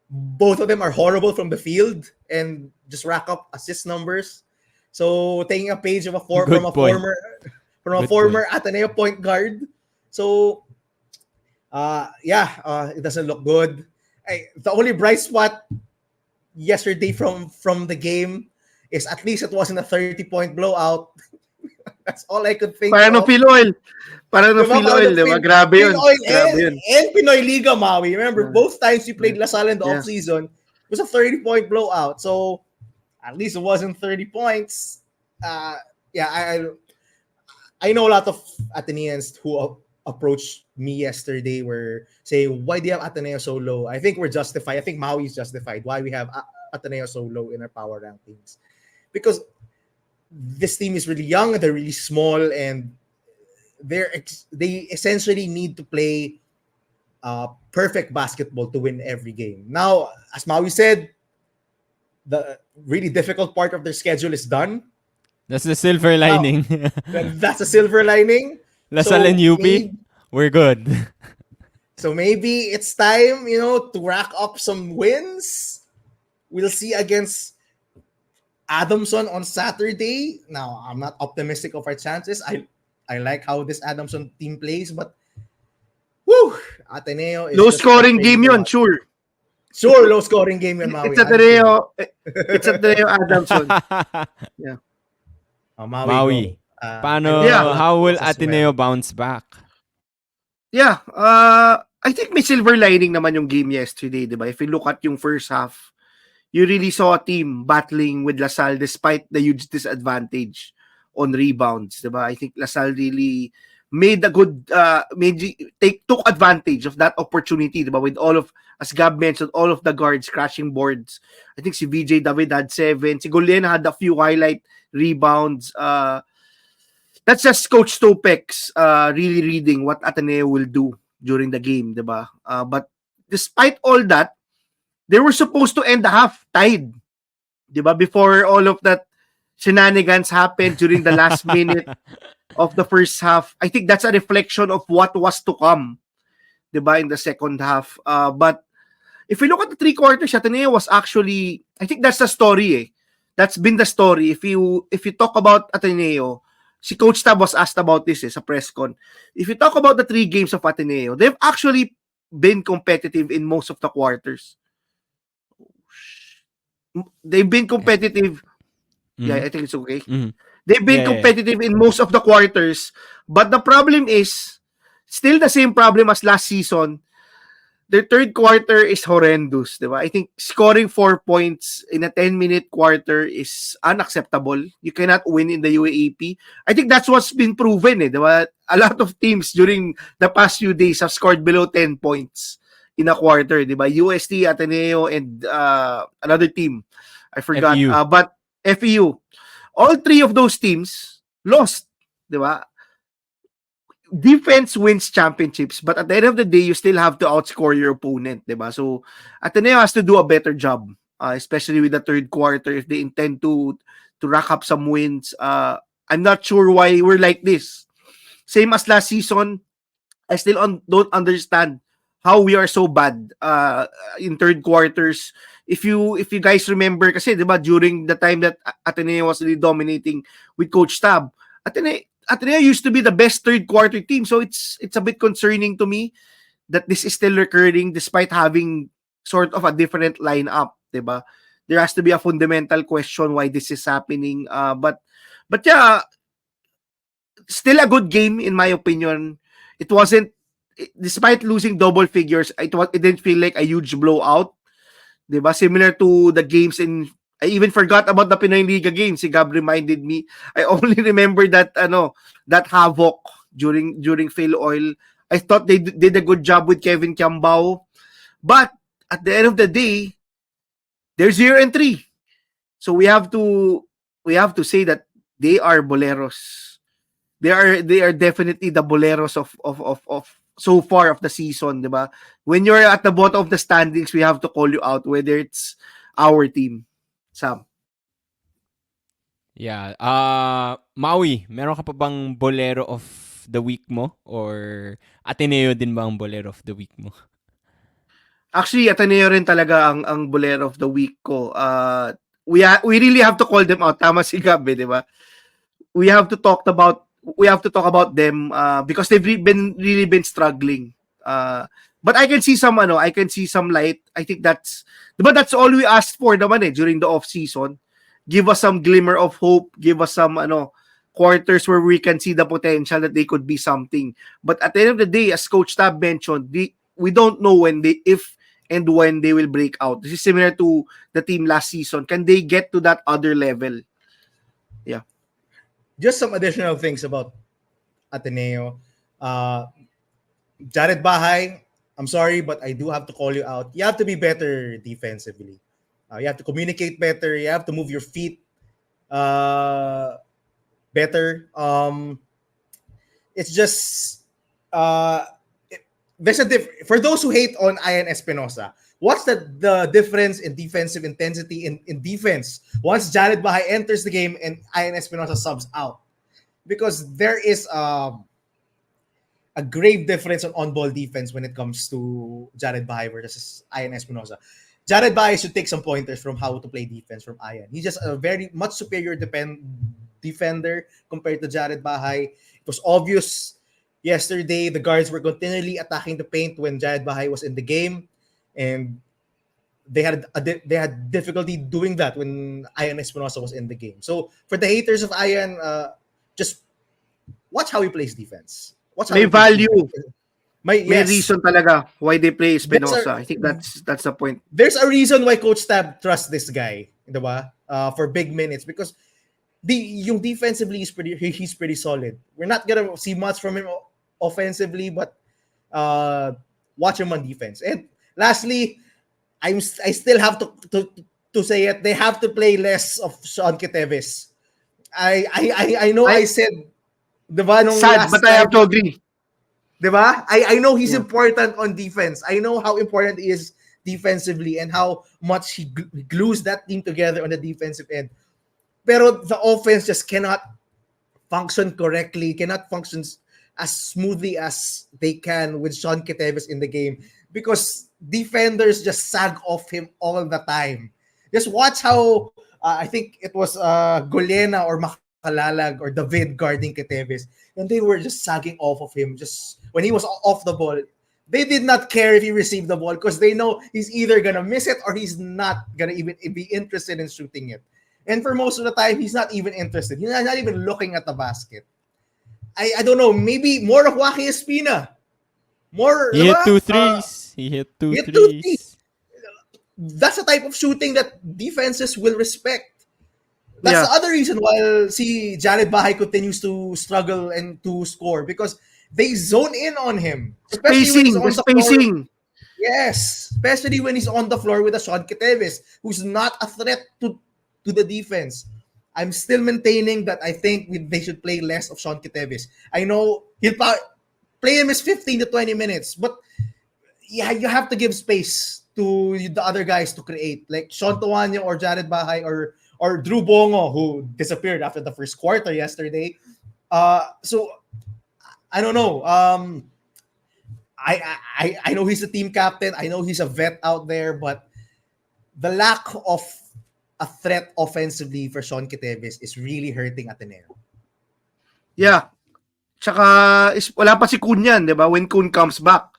Both of them are horrible from the field and just rack up assist numbers. So taking a page of Good point. former Ateneo point guard. So it doesn't look good. The only bright spot yesterday from the game is at least it wasn't a 30-point blowout. That's all I could think Parang no of. Phil Parang no Diba? Phil Oil, diba? Grabe yun. Pinoy Grabe yun. and Pinoy Liga, Maui. Remember, both times we played LaSalle in the Yeah. offseason, it was a 30-point blowout. So, at least it wasn't 30 points. I know a lot of Ateneans who approached me yesterday were saying, why do you have Ateneo so low? I think we're justified. I think Maui is justified why we have Ateneo so low in our power rankings. Because this team is really young, they're really small, and they essentially need to play perfect basketball to win every game. Now, as Maui said, the really difficult part of their schedule is done. That's the silver lining. That's a silver lining. Lasal and UP, we're good. So maybe it's time, to rack up some wins. We'll see against Adamson on Saturday. Now, I'm not optimistic of our chances. I like how this Adamson team plays, but Ateneo is Low just scoring frustrating game to yun, watch. sure. Sure, low scoring game yun, Maui. It's Ateneo. It's Ateneo Adamson. Maui. Maui. Go. Paano, Yeah. how will As well. Ateneo bounce back? Yeah, I think may silver lining naman yung game yesterday, di ba? If you look at yung first half, you really saw a team battling with LaSalle despite the huge disadvantage on rebounds, di ba? I think LaSalle really made a good, took advantage of that opportunity, di ba? With all of, as Gab mentioned, all of the guards crashing boards. I think si VJ David had 7. Si Golena had a few highlight rebounds. That's just Coach Stopek's really reading what Ateneo will do during the game, diba? But despite all that, they were supposed to end the half tied, diba? Before all of that shenanigans happened during the last minute of the first half. I think that's a reflection of what was to come, diba, in the second half. But if we look at the three quarters, Ateneo was actually, I think that's the story. That's been the story. If you talk about Ateneo, si Coach Tab was asked about this sa press con. If you talk about the 3 games of Ateneo, they've actually been competitive in most of the quarters. They've been competitive. Yeah, I think it's okay. They've been competitive in most of the quarters, but the problem is still the same problem as last season. Their third quarter is horrendous, diba? I think scoring 4 points in a 10-minute quarter is unacceptable. You cannot win in the UAAP. I think that's what's been proven, diba? A lot of teams during the past few days have scored below 10 points in a quarter, diba? UST, Ateneo, and another team. I forgot. FEU. But FEU. All 3 of those teams lost, diba? Defense wins championships, but at the end of the day, you still have to outscore your opponent, diba? So, Ateneo has to do a better job, especially with the third quarter if they intend to rack up some wins. I'm not sure why we're like this. Same as last season, I still don't understand how we are so bad in third quarters. If you guys remember, kasi diba, during the time that Ateneo was really dominating with Coach Tab, Ateneo used to be the best third quarter team, so it's a bit concerning to me that this is still recurring despite having sort of a different lineup, diba? There has to be a fundamental question why this is happening. But yeah, still a good game in my opinion. It wasn't, despite losing double figures, it didn't feel like a huge blowout, diba? Similar to the games in, I even forgot about the Pinoy Liga game. Si Gab reminded me. I only remember that that havoc during Phil Oil. I thought they did a good job with Kevin Kiambao, but at the end of the day, they're 0-3. So we have to say that they are boleros. They are definitely the boleros of so far of the season, diba? When you're at the bottom of the standings, we have to call you out, whether it's our team. Sam. Yeah. Maui, meron ka pa bang bolero of the week mo? Or Ateneo din ba ang bolero of the week mo? Actually, Ateneo rin talaga ang bolero of the week ko. We really have to call them out. Tama si Gab, di ba? We have to talk about them because they've really been struggling. But I can see some light. I think that's all we asked for naman during the off season. Give us some glimmer of hope, give us some quarters where we can see the potential that they could be something. But at the end of the day, as Coach Tab mentioned, we don't know if and when they will break out. This is similar to the team last season. Can they get to that other level? Yeah. Just some additional things about Ateneo. Jared Bahay, I'm sorry, but I do have to call you out. You have to be better defensively. You have to communicate better. You have to move your feet better. It's just there's a for those who hate on Ian Espinosa. What's the difference in defensive intensity in defense once Jared Bahay enters the game and Ian Espinosa subs out? Because there is a grave difference on ball defense when it comes to Jared Bahay versus Ian Espinosa. Jared Bahay should take some pointers from how to play defense from Ian. He's just a very much superior defender compared to Jared Bahay. It was obvious yesterday the guards were continually attacking the paint when Jared Bahay was in the game, and they had difficulty doing that when Ian Espinosa was in the game. So for the haters of Ian, just watch how he plays defense. Watch how May he plays value. defense. May reason talaga why they play Espinosa. I think that's the point. There's a reason why Coach Tab trusts this guy, diba? For big minutes, because yung defensively he's pretty solid. We're not gonna see much from him offensively, but watch him on defense. And lastly, I still have to say it. They have to play less of Sean Queteves. I know I said, diba, nung Sad, but I have to agree. Diba? I know he's important on defense. I know how important he is defensively and how much he glues that team together on the defensive end. Pero the offense just cannot function correctly, cannot function as smoothly as they can with Sean Queteves in the game because defenders just sag off him all the time. Just watch how I think it was Golena or Makalalag or David guarding Queteves, and they were just sagging off of him just when he was off the ball. They did not care if he received the ball because they know he's either gonna miss it or he's not gonna even be interested in shooting it. And for most of the time, he's not even interested. He's not even looking at the basket. I don't know. Maybe more of Joaquin Espina. More. He hit diba? 2 threes. He hit two hit 2 threes. threes. That's the type of shooting that defenses will respect. That's the other reason why Jared Bahay continues to struggle and to score because they zone in on him. Spacing. Spacing. Yes, especially when he's on the floor with a Sean Queteves, who's not a threat to the defense. I'm still maintaining that I think they should play less of Sean Queteves. I know he'll play him as 15 to 20 minutes, but yeah, you have to give space to the other guys to create, like Sean Tuanyo or Jared Bahay or Drew Bongo, who disappeared after the first quarter yesterday. So I don't know. I know he's a team captain. I know he's a vet out there, but the lack of a threat offensively for Sean Queteves is really hurting Ateneo. Yeah. Tsaka wala pa si Kun yan, di ba? When Kun comes back,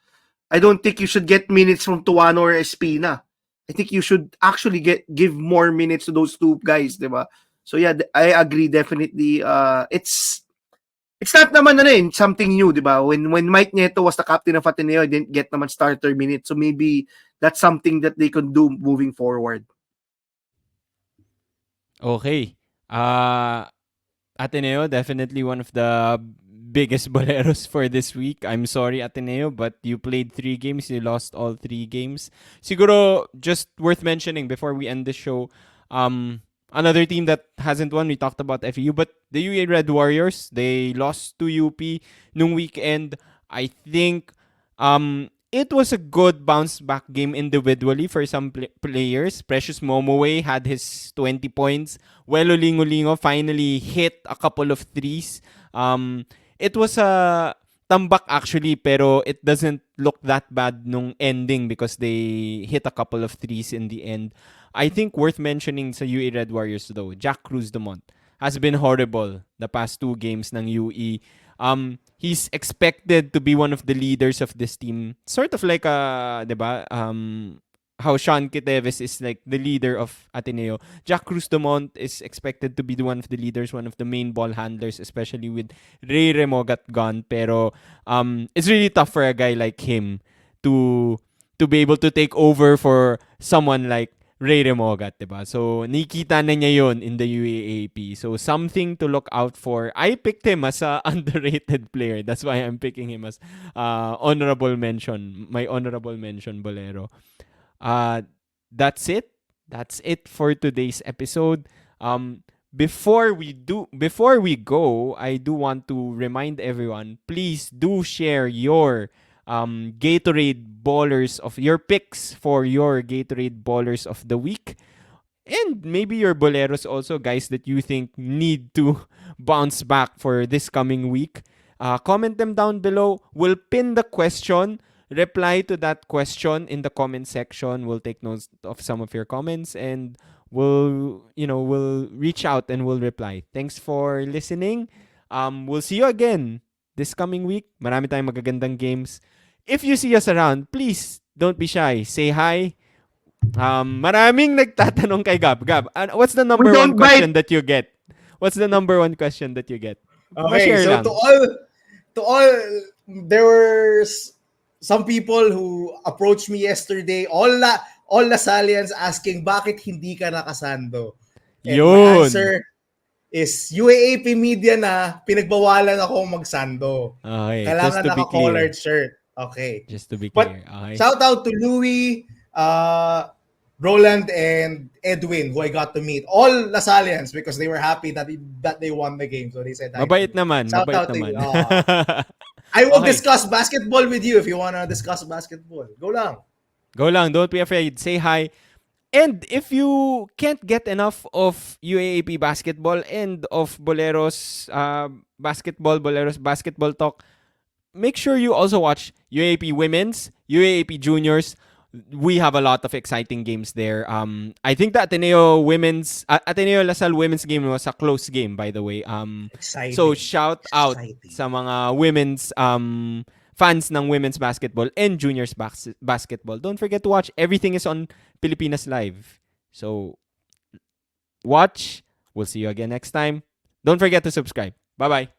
I don't think you should get minutes from Tuano or Espina. I think you should actually give more minutes to those two guys, di ba? So yeah, I agree definitely. It's not naman something new, di ba? When Mike Nieto was the captain of Ateneo, he didn't get naman starter minutes. So maybe that's something that they could do moving forward. Okay. Ateneo, definitely one of the biggest boleros for this week. I'm sorry, Ateneo, but you played 3 games. You lost all 3 games. Siguro, just worth mentioning before we end the show, another team that hasn't won, we talked about FEU, but the UE Red Warriors, they lost to UP nung weekend. I think it was a good bounce back game individually for some players. Precious Momoe had his 20 points. Welo Lingolingo finally hit a couple of threes. It was a tambak actually, pero it doesn't look that bad nung ending because they hit a couple of threes in the end. I think worth mentioning sa UE Red Warriors though, Jack Cruz Dumont has been horrible the past 2 games ng UE. He's expected to be one of the leaders of this team. Sort of like diba? How Sean Queteves is like the leader of Ateneo. Jack Cruz Dumont is expected to be one of the leaders, one of the main ball handlers, especially with Ray Remogat gone. Pero it's really tough for a guy like him to be able to take over for someone like Ray Remogat, diba? So, nakita na niya yun in the UAAP. So, something to look out for. I picked him as a underrated player. That's why I'm picking him as honorable mention. My honorable mention, Bolero. That's it. That's it for today's episode. Before we go, I do want to remind everyone, please do share your Gatorade ballers of your picks for your Gatorade ballers of the week. And maybe your boleros also, guys, that you think need to bounce back for this coming week. Comment them down below. We'll pin the question. Reply to that question in the comment section. We'll take notes of some of your comments and we'll reach out and we'll reply. Thanks for listening. We'll see you again this coming week. Marami tayong magagandang games. If you see us around, please don't be shy. Say hi. Maraming nagtatanong kay Gab. Gab, what's the number one question that you get? What's the number one question that you get? Okay, Ma-share so lang. to all, there were some people who approached me yesterday, all Lasalians asking bakit hindi ka nakasando. And my Yun. answer is UAAP media na pinagbawalan ako magsando. Okay, Kailangan just to be clear. naka-collared shirt. Okay. Just to be But clear. Okay. shout out to Louie, Roland, and Edwin, who I got to meet. All Lasalians because they were happy that they won the game. So they said, Mabait naman. Shout Mabait out to naman. you. I will Okay. discuss basketball with you if you want to discuss basketball. Go lang. Go lang. Don't be afraid. Say hi. And if you can't get enough of UAAP basketball and of Boleros basketball talk, make sure you also watch UAAP Women's, UAAP Juniors. We have a lot of exciting games there. I think the Ateneo Lasal women's game was a close game, by the way. Exciting. So shout out Exciting. sa mga women's fans ng women's basketball and juniors basketball. Don't forget to watch. Everything is on Pilipinas Live. So watch. We'll see you again next time. Don't forget to subscribe. Bye-bye.